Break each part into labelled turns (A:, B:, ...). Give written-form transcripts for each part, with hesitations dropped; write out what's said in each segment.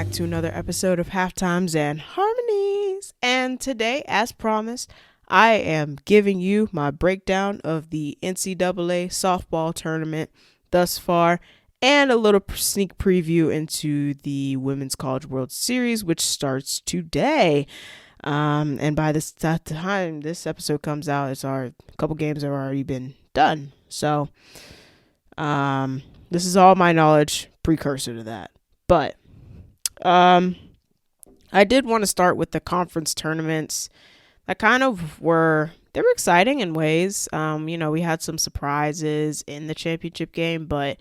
A: back to another episode of Halftimes and Harmonies. And today, as promised, I am giving you my breakdown of the NCAA softball tournament thus far and a little sneak preview into the Women's College World Series, which starts today. And by this time this episode comes out, a couple games have already been done. So, this is all my knowledge precursor to that. But I did want to start with the conference tournaments that they were exciting in ways. We had some surprises in the championship game, but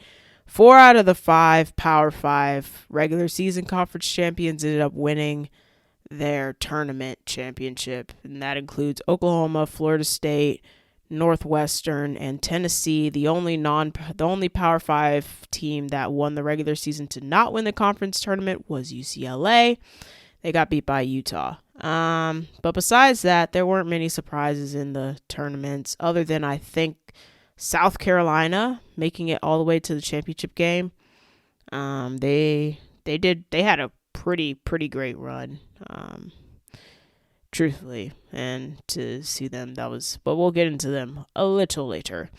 A: 4 out of the 5 Power 5 regular season conference champions ended up winning their tournament championship. And that includes Oklahoma, Florida State, Northwestern, and Tennessee. The only Power 5 team that won the regular season to not win the conference tournament was UCLA. They got beat by Utah. But besides that, there weren't many surprises in the tournaments other than, I think, South Carolina making it all the way to the championship game. They had a pretty great run. Truthfully, and to see them, but we'll get into them a little later.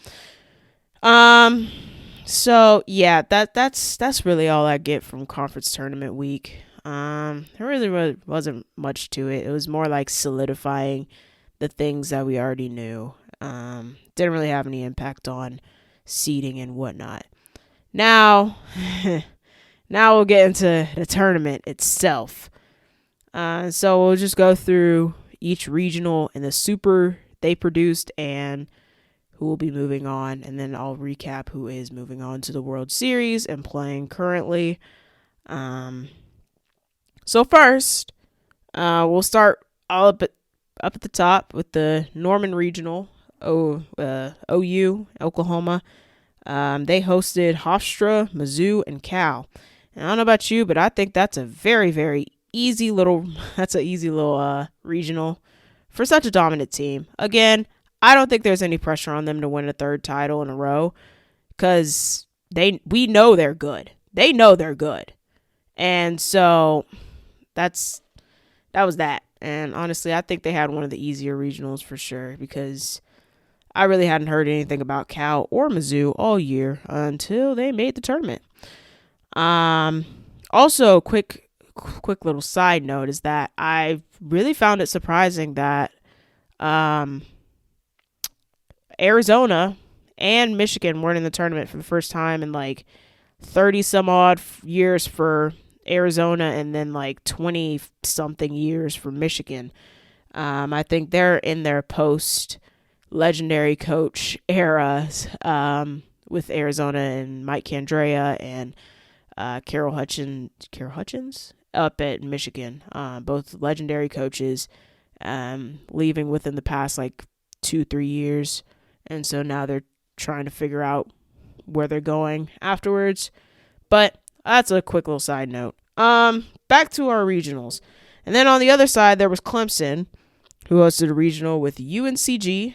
A: So yeah, that's really all I get from conference tournament week. There really wasn't much to it. It was more like solidifying the things that we already knew. Didn't really have any impact on seeding and whatnot. Now we'll get into the tournament itself. So we'll just go through each regional and the super they produced and who will be moving on. And then I'll recap who is moving on to the World Series and playing currently. So first, we'll start all up at the top with the Norman Regional, OU, Oklahoma. They hosted Hofstra, Mizzou, and Cal. And I don't know about you, but I think that's a very, very easy little regional for such a dominant team. Again, I don't think there's any pressure on them to win a third title in a row because we know they're good. They know they're good. And so that was that. And honestly, I think they had one of the easier regionals for sure because I really hadn't heard anything about Cal or Mizzou all year until they made the tournament. Also, quick little side note is that I really found it surprising that Arizona and Michigan weren't in the tournament for the first time in like 30 some odd years for Arizona and then like 20 something years for Michigan. I think they're in their post legendary coach eras with Arizona and Mike Candrea and Carol Hutchins up at Michigan, both legendary coaches, leaving within the past like 2-3 years, and so now they're trying to figure out where they're going afterwards. But that's a quick little side note. Back to our regionals, and then on the other side there was Clemson, who hosted a regional with UNCG,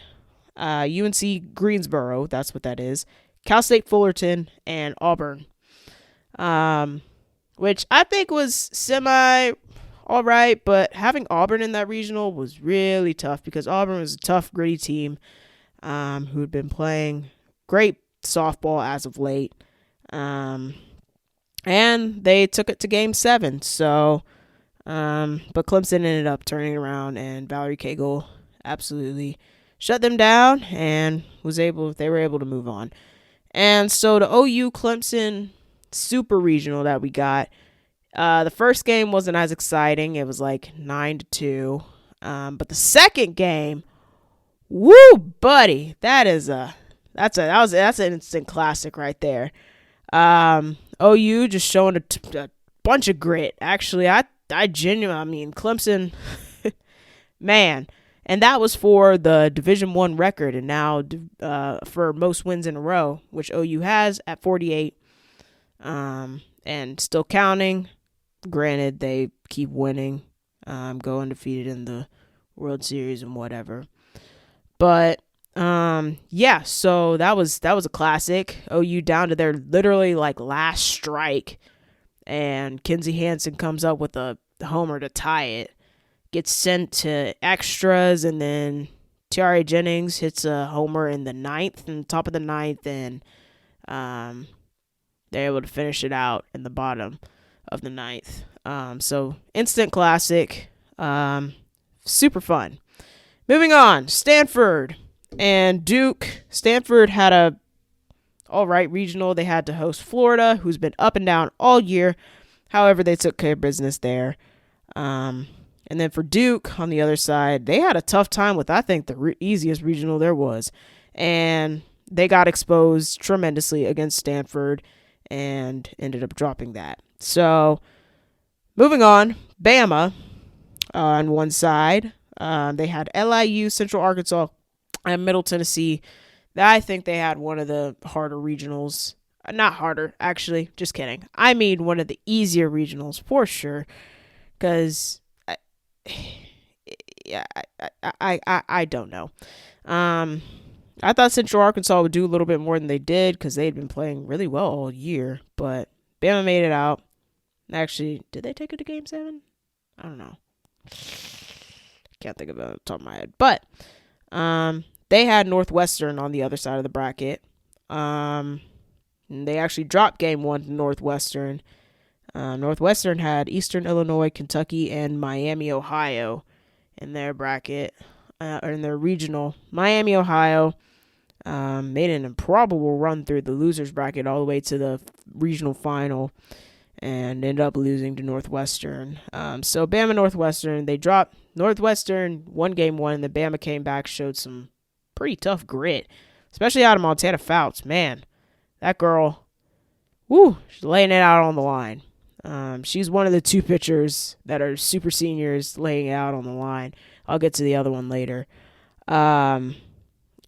A: UNC Greensboro, that's what that is, Cal State Fullerton, and Auburn. Which I think was semi all right, but having Auburn in that regional was really tough because Auburn was a tough, gritty team who had been playing great softball as of late. And they took it to Game 7. So, but Clemson ended up turning around, and Valerie Cagle absolutely shut them down and they were able to move on. And so the OU Clemson super regional that we got, the first game wasn't as exciting. It was like 9-2. But the second game, woo, buddy, that's an instant classic right there. OU just showing a bunch of grit. Actually, Clemson, man, and that was for the Division I record, and now for most wins in a row, which OU has at 48. And still counting. Granted, they keep winning, go undefeated in the World Series and whatever. But so that was a classic. OU down to their literally like last strike and Kinsey Hansen comes up with a homer to tie it. Gets sent to extras, and then Tiare Jennings hits a homer in the ninth, in the top of the ninth, and they're able to finish it out in the bottom of the ninth. So instant classic, super fun. Moving on, Stanford and Duke. Stanford had a all right regional. They had to host Florida, who's been up and down all year. However, they took care of business there. And then for Duke, on the other side, they had a tough time with, I think, the easiest regional there was. And they got exposed tremendously against Stanford and ended up dropping that. So, moving on, Bama on one side. They had LIU, Central Arkansas, and Middle Tennessee. I think they had one of the harder regionals. Not harder, actually. Just kidding. I mean one of the easier regionals for sure. Because, I don't know. I thought Central Arkansas would do a little bit more than they did because they had been playing really well all year. But Bama made it out. Actually, did they take it to Game 7? I don't know. Can't think of it on the top of my head. But they had Northwestern on the other side of the bracket. And they actually dropped Game 1 to Northwestern. Northwestern had Eastern Illinois, Kentucky, and Miami, Ohio in their bracket, or in their regional. Miami, Ohio made an improbable run through the losers bracket all the way to the regional final and ended up losing to Northwestern. So Bama, Northwestern, they dropped. Northwestern won Game 1, and then Bama came back, showed some pretty tough grit, especially out of Montana Fouts. Man, that girl, she's laying it out on the line. She's one of the two pitchers that are super seniors laying it out on the line. I'll get to the other one later. And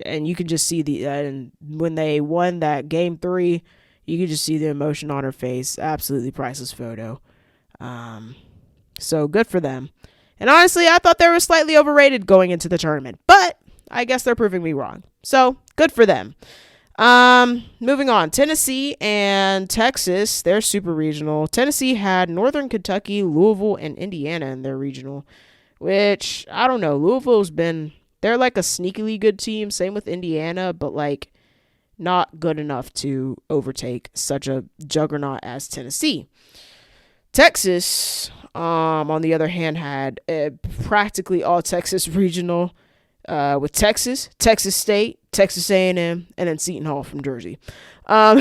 A: you can just see and when they won that Game 3, you can just see the emotion on her face. Absolutely priceless photo. So good for them. And honestly, I thought they were slightly overrated going into the tournament, but I guess they're proving me wrong. So good for them. Moving on, Tennessee and Texas, they're super regional. Tennessee had Northern Kentucky, Louisville, and Indiana in their regional, which, I don't know, they're like a sneakily good team, same with Indiana, but like not good enough to overtake such a juggernaut as Tennessee. Texas, on the other hand, had practically all Texas regional, with Texas State, Texas A&M, and then Seton Hall from Jersey. But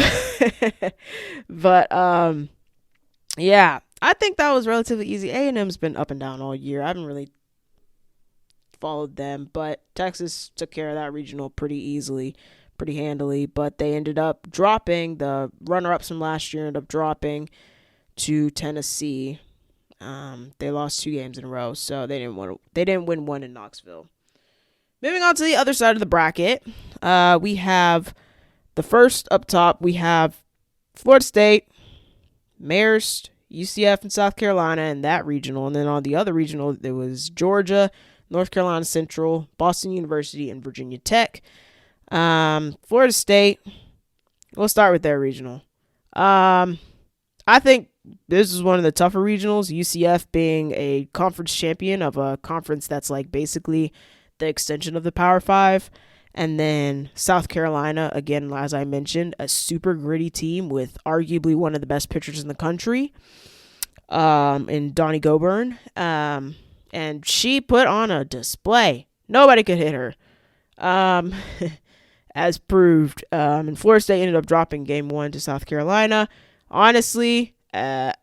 A: yeah, I think that was relatively easy. A&M's been up and down all year. I haven't really followed them, but Texas took care of that regional pretty easily, pretty handily. But they ended up dropping. The runner-ups from last year ended up dropping to Tennessee. They lost 2 games in a row, so they didn't win one in Knoxville. Moving on to the other side of the bracket, we have the first up top. We have Florida State, Marist, UCF, and South Carolina in that regional. And then on the other regional, there was Georgia, North Carolina Central, Boston University, and Virginia Tech. Florida State, we'll start with their regional. I think this is one of the tougher regionals, UCF being a conference champion of a conference that's like basically the extension of the Power 5. And then South Carolina, again, as I mentioned, a super gritty team with arguably one of the best pitchers in the country, in Donnie Goburn. And she put on a display. Nobody could hit her, as proved. And Florida State ended up dropping Game 1 to South Carolina. Honestly, I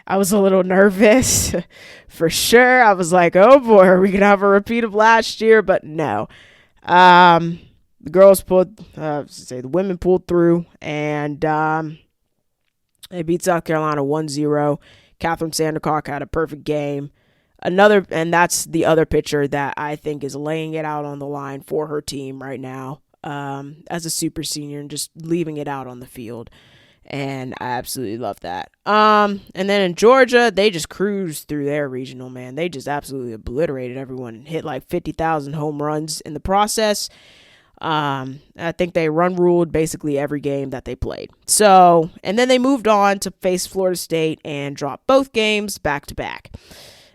A: was a little nervous for sure. I was like, oh boy, are we going to have a repeat of last year? But no. The girls the women pulled through, and they beat South Carolina 1-0. Catherine Sandercock had a perfect game. And that's the other pitcher that I think is laying it out on the line for her team right now, as a super senior and just leaving it out on the field. And I absolutely love that. And then in Georgia, they just cruised through their regional, man. They just absolutely obliterated everyone and hit like 50,000 home runs in the process. I think they run ruled basically every game that they played. So, and then they moved on to face Florida State and dropped both games back to back.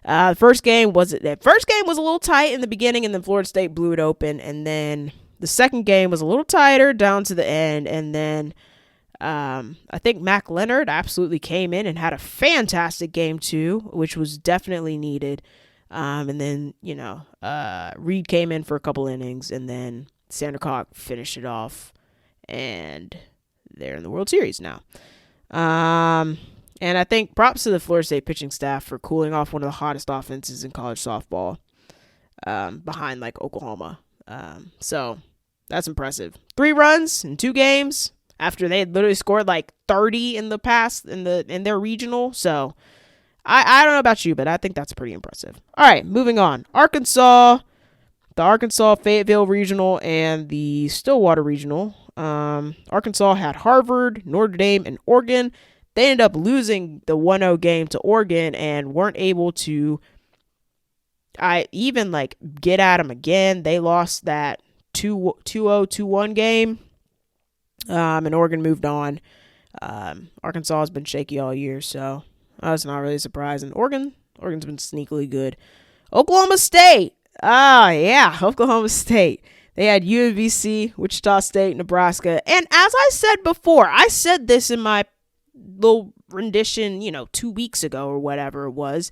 A: The first game was a little tight in the beginning, and then Florida State blew it open. And then the second game was a little tighter down to the end, and then I think Mac Leonard absolutely came in and had a fantastic game too, which was definitely needed. And then Reed came in for a couple innings, and then Sandercock finished it off, and they're in the World Series now. And I think props to the Florida State pitching staff for cooling off one of the hottest offenses in college softball, behind like Oklahoma. So that's impressive. 3 runs in 2 games after they had literally scored like 30 in the past in their regional. So I don't know about you, but I think that's pretty impressive. All right, moving on. Arkansas. The Arkansas Fayetteville Regional and the Stillwater Regional. Arkansas had Harvard, Notre Dame, and Oregon. They ended up losing the 1-0 game to Oregon and weren't able to get at them again. They lost that 2-0, 2-1 game, and Oregon moved on. Arkansas has been shaky all year, so that's not really surprising. Oregon's been sneakily good. Oklahoma State. Oklahoma State. They had UMBC, Wichita State, Nebraska. And as I said before, I said this in my little rendition, 2 weeks ago or whatever it was.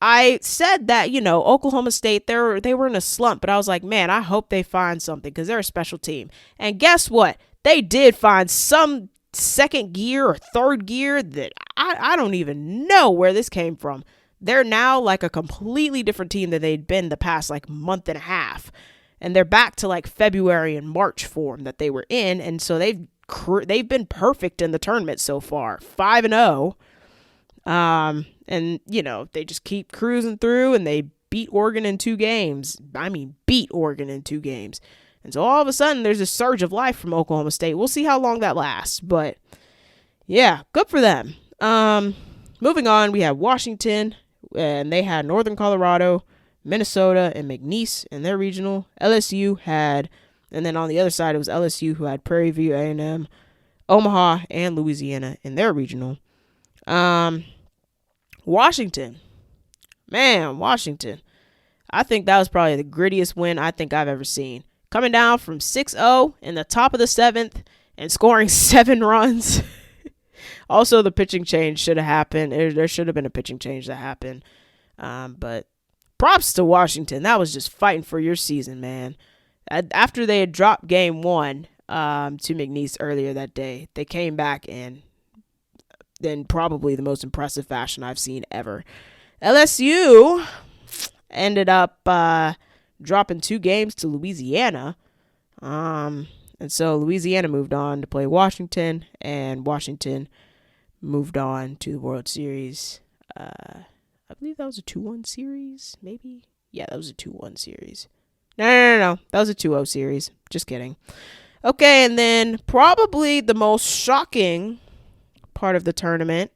A: I said that, Oklahoma State, they were in a slump. But I was like, man, I hope they find something because they're a special team. And guess what? They did find some second gear or third gear that I don't even know where this came from. They're now like a completely different team than they'd been the past like month and a half. And they're back to like February and March form that they were in. And so they've been perfect in the tournament so far. 5-0. And they just keep cruising through, and they beat Oregon in 2 games. Beat Oregon in 2 games. And so all of a sudden there's a surge of life from Oklahoma State. We'll see how long that lasts. But yeah, good for them. Moving on, we have Washington. And they had Northern Colorado, Minnesota, and McNeese in their regional. LSU had, and then on the other side, it was LSU who had Prairie View A&M, Omaha, and Louisiana in their regional. Washington. Man, Washington. I think that was probably the grittiest win I think I've ever seen. Coming down from 6-0 in the top of the 7th and scoring 7 runs. Also, the pitching change should have happened. There should have been a pitching change that happened. But props to Washington. That was just fighting for your season, man. After they had dropped game 1 to McNeese earlier that day, they came back in probably the most impressive fashion I've seen ever. LSU ended up dropping 2 games to Louisiana. And so Louisiana moved on to play Washington, and Washington moved on to the World Series. I believe that was a 2-1 series, maybe? Yeah, that was a 2-1 series. No. That was a 2-0 series. Just kidding. Okay, and then probably the most shocking part of the tournament,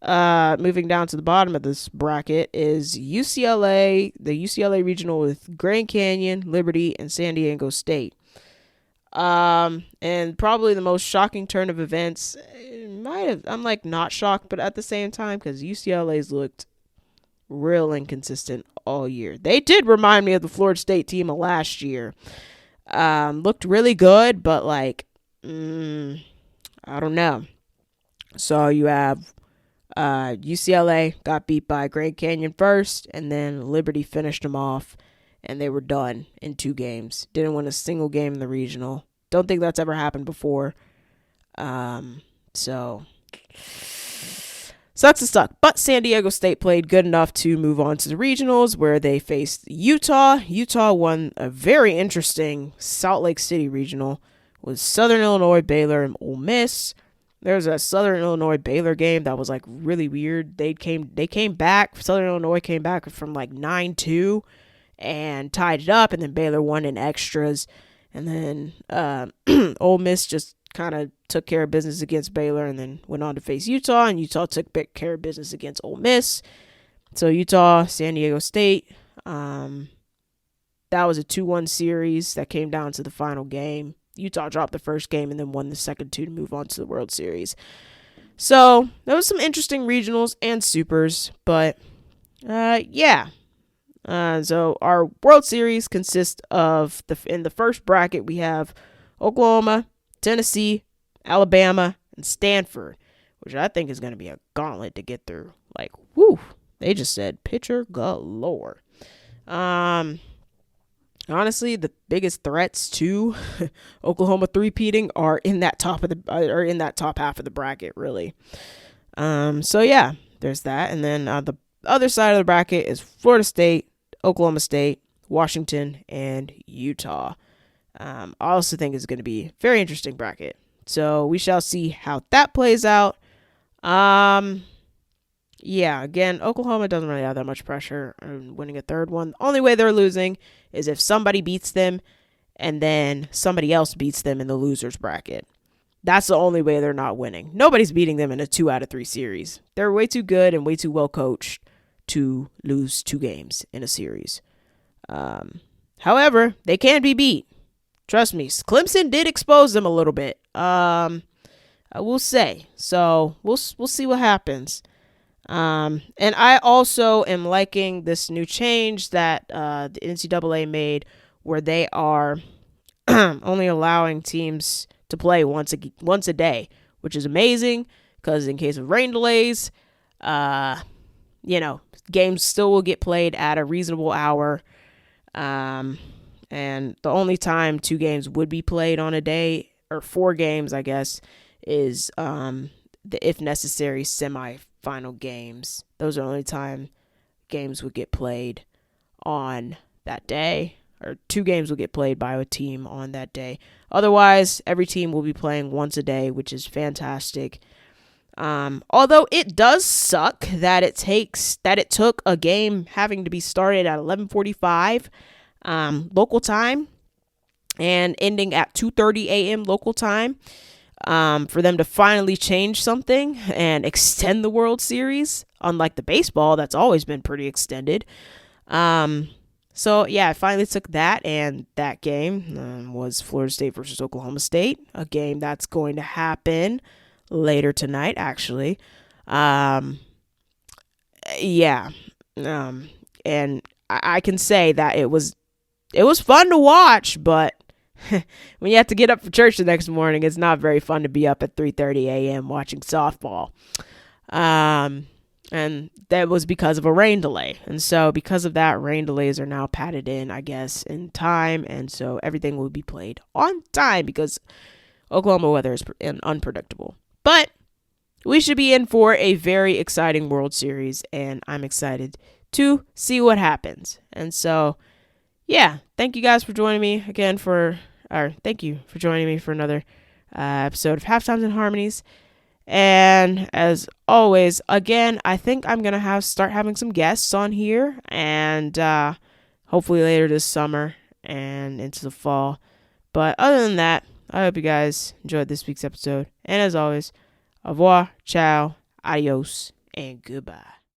A: moving down to the bottom of this bracket, is UCLA, the UCLA regional with Grand Canyon, Liberty, and San Diego State. And probably the most shocking turn of events. I'm like not shocked, but at the same time, because UCLA's looked real inconsistent all year. They did remind me of the Florida State team of last year. Looked really good, but like, I don't know. So you have UCLA got beat by Grand Canyon first, and then Liberty finished them off, and they were done in 2 games. Didn't win a single game in the regional. Don't think that's ever happened before. So sucks to suck. But San Diego State played good enough to move on to the regionals, where they faced Utah. Utah won a very interesting Salt Lake City regional with Southern Illinois, Baylor, and Ole Miss. There was a Southern Illinois Baylor game that was like really weird. They came back. Southern Illinois came back from like 9-2 and tied it up, and then Baylor won in extras. And then Ole Miss just kind of took care of business against Baylor and then went on to face Utah, and Utah took care of business against Ole Miss. So Utah, San Diego State, That was a 2-1 series that came down to the final game. Utah dropped the first game and then won the second two to move on to the World Series. So there was some interesting regionals and supers, but yeah. So our World Series consists of in the first bracket we have Oklahoma, Tennessee, Alabama, and Stanford, which I think is going to be a gauntlet to get through. Like, whoo, they just said pitcher galore. Honestly, the biggest threats to Oklahoma three-peating are in that top half of the bracket, really. So yeah, there's that, and then the other side of the bracket is Florida State, Oklahoma State, Washington, and Utah. I also think it's going to be a very interesting bracket. So we shall see how that plays out. Yeah, again, Oklahoma doesn't really have that much pressure on winning a third one. The only way they're losing is if somebody beats them and then somebody else beats them in the losers bracket. That's the only way they're not winning. Nobody's beating them in a 2 out of 3 series. They're way too good and way too well coached to lose 2 games in a series. However, they can be beat. Trust me, Clemson did expose them a little bit. I will say. So we'll see what happens. And I also am liking this new change that the NCAA made, where they are only allowing teams to play once a day, which is amazing because in case of rain delays, games still will get played at a reasonable hour. And the only time 2 games would be played on a day, or 4 games, I guess, is the if necessary semifinal games. Those are the only time games would get played on that day, or 2 games will get played by a team on that day. Otherwise, every team will be playing once a day, which is fantastic. Although it does suck that it took a game having to be started at 11:45 local time and ending at 2:30 a.m. local time for them to finally change something and extend the World Series, unlike the baseball that's always been pretty extended. So yeah, I finally took that, and that game was Florida State versus Oklahoma State, a game that's going to happen later tonight, actually. And I can say that it was fun to watch, but when you have to get up for church the next morning, it's not very fun to be up at 3:30 a.m. watching softball. And that was because of a rain delay. And so because of that, rain delays are now padded in, I guess, in time. And so everything will be played on time because Oklahoma weather is unpredictable. But we should be in for a very exciting World Series, and I'm excited to see what happens. And so, yeah, thank you guys for joining me again thank you for joining me for another episode of Halftimes and Harmonies. And as always, again, I think I'm going to start having some guests on here, and hopefully later this summer and into the fall. But other than that, I hope you guys enjoyed this week's episode. And as always, au revoir, ciao, adios, and goodbye.